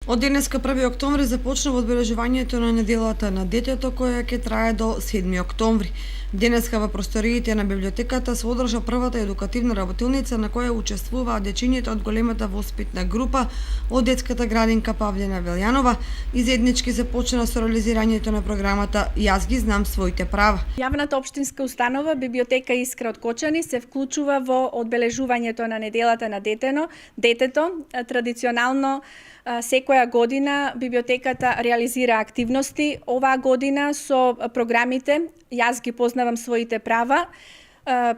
Од денеска 1 октомври започнува одбележувањето на неделата на детето која ќе трае до 7 октомври. Денеска во просториите на библиотеката се одржа првата едукативна работилница на која учествуваат дечињата од големата воспитна група од детската градинка Павлина Велјанова и заеднички започна со реализирањето на програмата Јас ги знам своите права. Јавната општинска установа Библиотека Искра од Кочани се вклучува во одбележувањето на неделата на детето. Традиционално секоја година библиотеката реализира активности. Оваа година со програмите Јас ги познавам своите права,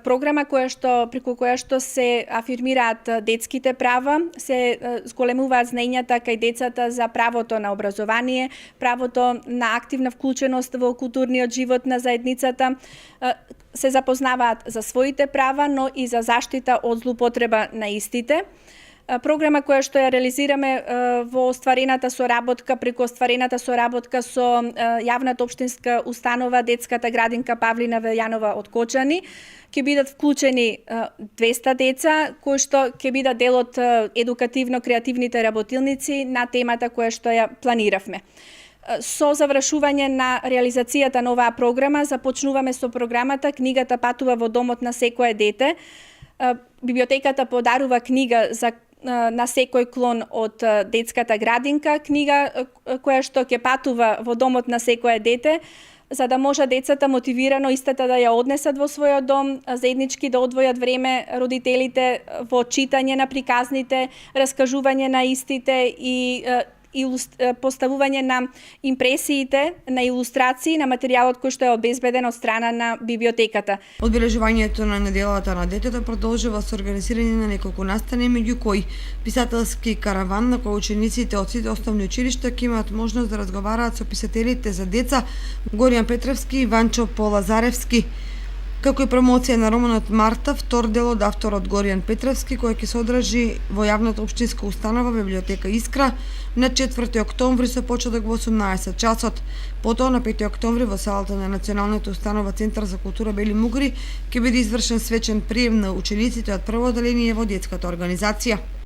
програма преку која што се афирмираат детските права, се зголемуваат знаењата кај децата за правото на образование, правото на активна вклученост во културниот живот на заедницата, се запознаваат за своите права, но и за заштита од злоупотреба на истите. Програма која што ја реализираме во остварената соработка, преку остварената соработка со јавната општинска установа Детската градинка Павлина Велјанова од Кочани, ќе бидат вклучени 200 деца кои што ќе бидат дел од едукативно-креативните работилници на темата која што ја планиравме. Со завршување на реализацијата на оваа програма започнуваме со програмата Книгата патува во домот на секое дете. Библиотеката подарува книга на секој клон од детската градинка, книга која што ќе патува во домот на секое дете, за да може децата мотивирано истата да ја однесат во својот дом, заеднички да одвојат време родителите во читање на приказните, раскажување на истите и поставување на импресиите, на илустрации на материјалот кој што е обезбеден од страна на библиотеката. Одбележувањето на неделата на детето продолжува со организирање на неколку настани, меѓу кои писателски караван на кој учениците од сите основни училишта ќе имаат можност да разговараат со писателите за деца Горијан Петревски и Ванчо Полазаревски, како и промоција на романот Марта, втор дел од авторот Горијан Петревски, кој ќе се одржи во јавната општинска установа Библиотека Искра на 4 октомври со почеток во 18 часот. Потоа на 5 октомври во салата на Националната установа Центар за култура Бели Мугри ќе биде извршен свечен прием на учениците од прво одделение во детската организација.